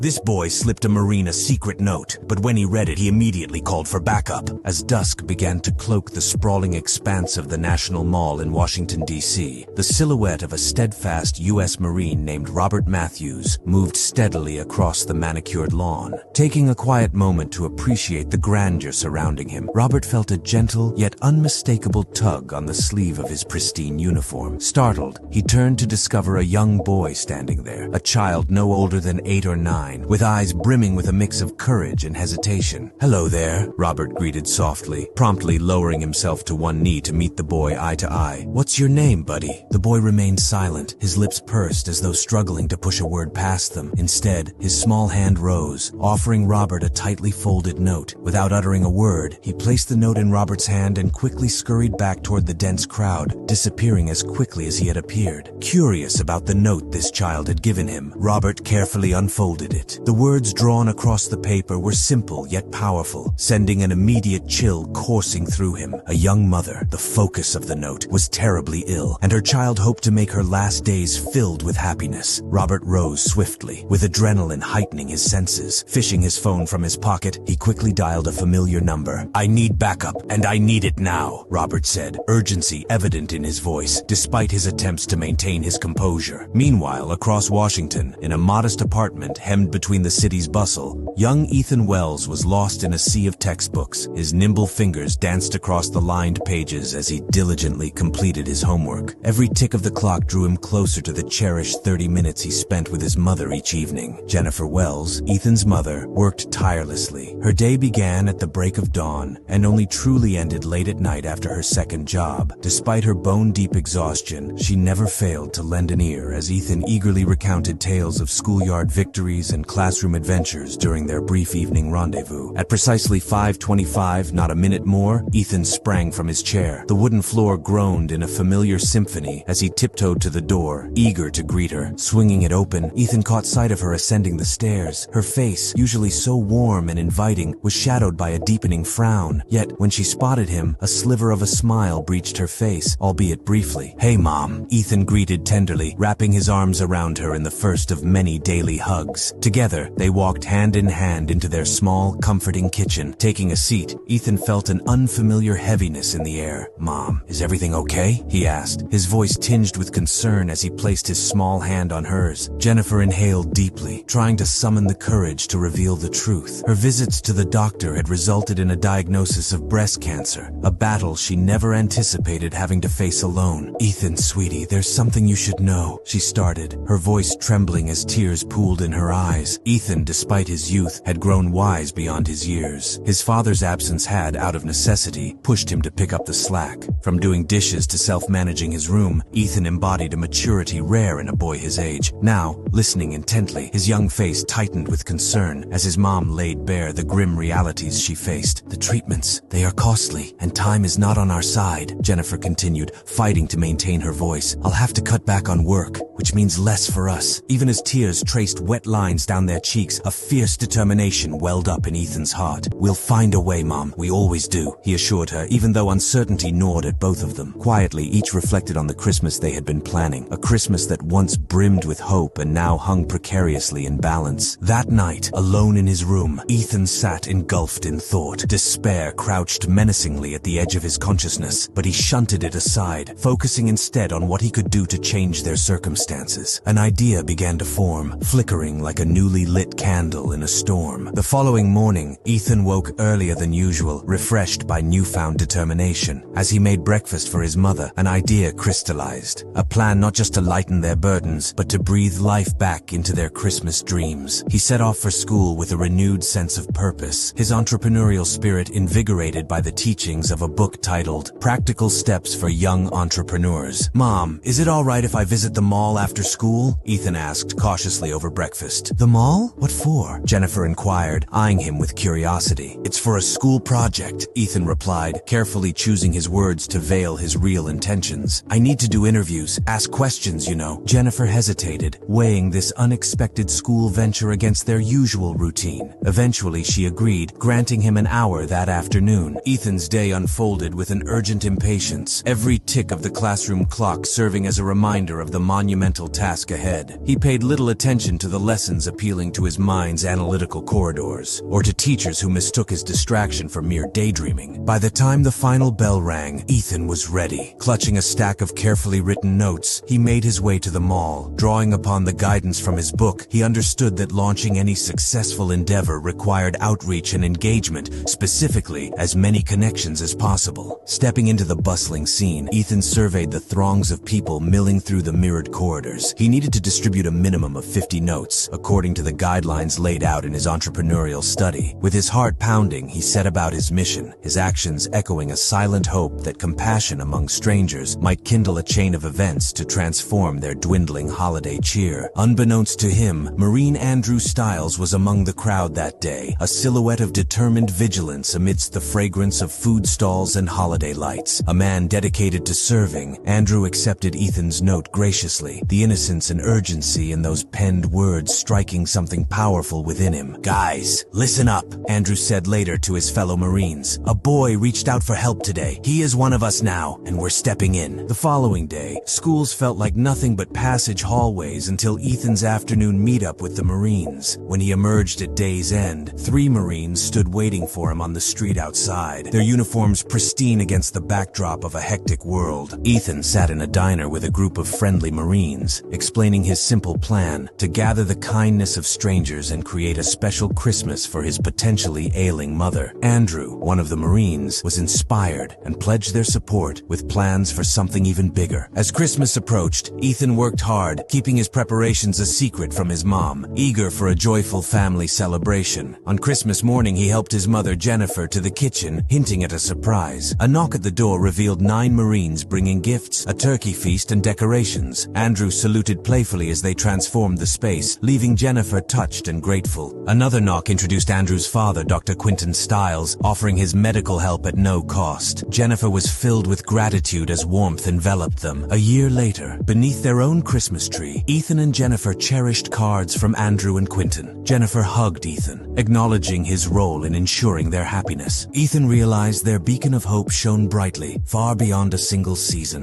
This boy slipped a Marine a secret note, but when he read it, he immediately called for backup. As dusk began to cloak the sprawling expanse of the National Mall in Washington, D.C., the silhouette of a steadfast U.S. Marine named Robert Matthews moved steadily across the manicured lawn. Taking a quiet moment to appreciate the grandeur surrounding him, Robert felt a gentle yet unmistakable tug on the sleeve of his pristine uniform. Startled, he turned to discover a young boy standing there, a child no older than 8 or 9. With eyes brimming with a mix of courage and hesitation. "Hello there," Robert greeted softly, promptly lowering himself to one knee to meet the boy eye to eye. "What's your name, buddy?" The boy remained silent, his lips pursed as though struggling to push a word past them. Instead, his small hand rose, offering Robert a tightly folded note. Without uttering a word, he placed the note in Robert's hand and quickly scurried back toward the dense crowd, disappearing as quickly as he had appeared. Curious about the note this child had given him, Robert carefully unfolded it. The words drawn across the paper were simple yet powerful, sending an immediate chill coursing through him. A young mother, the focus of the note, was terribly ill, and her child hoped to make her last days filled with happiness. Robert rose swiftly, with adrenaline heightening his senses. Fishing his phone from his pocket, he quickly dialed a familiar number. "I need backup, and I need it now," Robert said, urgency evident in his voice, despite his attempts to maintain his composure. Meanwhile, across Washington, in a modest apartment hemmed between the city's bustle, young Ethan Wells was lost in a sea of textbooks. His nimble fingers danced across the lined pages as he diligently completed his homework. Every tick of the clock drew him closer to the cherished 30 minutes he spent with his mother each evening. Jennifer Wells, Ethan's mother, worked tirelessly. Her day began at the break of dawn and only truly ended late at night after her second job. Despite her bone-deep exhaustion, she never failed to lend an ear as Ethan eagerly recounted tales of schoolyard victories and classroom adventures during their brief evening rendezvous. At precisely 5:25, not a minute more, Ethan sprang from his chair. The wooden floor groaned in a familiar symphony as he tiptoed to the door, eager to greet her. Swinging it open, Ethan caught sight of her ascending the stairs. Her face, usually so warm and inviting, was shadowed by a deepening frown. Yet, when she spotted him, a sliver of a smile breached her face, albeit briefly. "Hey, Mom," Ethan greeted tenderly, wrapping his arms around her in the first of many daily hugs. Together, they walked hand in hand into their small, comforting kitchen. Taking a seat, Ethan felt an unfamiliar heaviness in the air. "Mom, is everything okay?" he asked, his voice tinged with concern as he placed his small hand on hers. Jennifer inhaled deeply, trying to summon the courage to reveal the truth. Her visits to the doctor had resulted in a diagnosis of breast cancer, a battle she never anticipated having to face alone. "Ethan, sweetie, there's something you should know," she started, her voice trembling as tears pooled in her eyes. Ethan, despite his youth, had grown wise beyond his years. His father's absence had, out of necessity, pushed him to pick up the slack. From doing dishes to self-managing his room, Ethan embodied a maturity rare in a boy his age. Now, listening intently, his young face tightened with concern as his mom laid bare the grim realities she faced. "The treatments, they are costly, and time is not on our side," Jennifer continued, fighting to maintain her voice. "I'll have to cut back on work, which means less for us." Even as tears traced wet lines down their cheeks, a fierce determination welled up in Ethan's heart. "We'll find a way, Mom. We always do," he assured her, even though uncertainty gnawed at both of them. Quietly, each reflected on the Christmas they had been planning, a Christmas that once brimmed with hope and now hung precariously in balance. That night, alone in his room, Ethan sat engulfed in thought. Despair crouched menacingly at the edge of his consciousness, but he shunted it aside, focusing instead on what he could do to change their circumstances. An idea began to form, flickering like a newly lit candle in a storm. The following morning, Ethan woke earlier than usual, refreshed by newfound determination. As he made breakfast for his mother, an idea crystallized. A plan not just to lighten their burdens, but to breathe life back into their Christmas dreams. He set off for school with a renewed sense of purpose, his entrepreneurial spirit invigorated by the teachings of a book titled Practical Steps for Young Entrepreneurs. "Mom, is it all right if I visit the mall after school?" Ethan asked cautiously over breakfast. "The mall? What for?" Jennifer inquired, eyeing him with curiosity. "It's for a school project," Ethan replied, carefully choosing his words to veil his real intentions. "I need to do interviews, ask questions, you know." Jennifer hesitated, weighing this unexpected school venture against their usual routine. Eventually, she agreed, granting him an hour that afternoon. Ethan's day unfolded with an urgent impatience, every tick of the classroom clock serving as a reminder of the monumental task ahead. He paid little attention to the lessons appealing to his mind's analytical corridors, or to teachers who mistook his distraction for mere daydreaming. By the time the final bell rang, Ethan was ready. Clutching a stack of carefully written notes, he made his way to the mall. Drawing upon the guidance from his book, he understood that launching any successful endeavor required outreach and engagement, specifically as many connections as possible. Stepping into the bustling scene, Ethan surveyed the throngs of people milling through the mirrored corridors. He needed to distribute a minimum of 50 notes, according to the guidelines laid out in his entrepreneurial study. With his heart pounding, he set about his mission, his actions echoing a silent hope that compassion among strangers might kindle a chain of events to transform their dwindling holiday cheer. Unbeknownst to him, Marine Andrew Stiles was among the crowd that day, a silhouette of determined vigilance amidst the fragrance of food stalls and holiday lights. A man dedicated to serving, Andrew accepted Ethan's note graciously, the innocence and urgency in those penned words striking something powerful within him. "Guys, listen up," Andrew said later to his fellow Marines. "A boy reached out for help today. He is one of us now, and we're stepping in." The following day, schools felt like nothing but passage hallways until Ethan's afternoon meetup with the Marines. When he emerged at day's end, 3 Marines stood waiting for him on the street outside, their uniforms pristine against the backdrop of a hectic world. Ethan sat in a diner with a group of friendly Marines, explaining his simple plan to gather the kindness of strangers and create a special Christmas for his potentially ailing mother. Andrew, one of the Marines, was inspired and pledged their support with plans for something even bigger. As Christmas approached, Ethan worked hard, keeping his preparations a secret from his mom, eager for a joyful family celebration. On Christmas morning, he helped his mother Jennifer to the kitchen, hinting at a surprise. A knock at the door revealed 9 Marines bringing gifts, a turkey feast, and decorations. Andrew saluted playfully as they transformed the space, leaving Jennifer touched and grateful. Another knock introduced Andrew's father, Dr. Quentin Stiles, offering his medical help at no cost. Jennifer was filled with gratitude as warmth enveloped them. A year later, beneath their own Christmas tree, Ethan and Jennifer cherished cards from Andrew and Quentin. Jennifer hugged Ethan, acknowledging his role in ensuring their happiness. Ethan realized their beacon of hope shone brightly, far beyond a single season.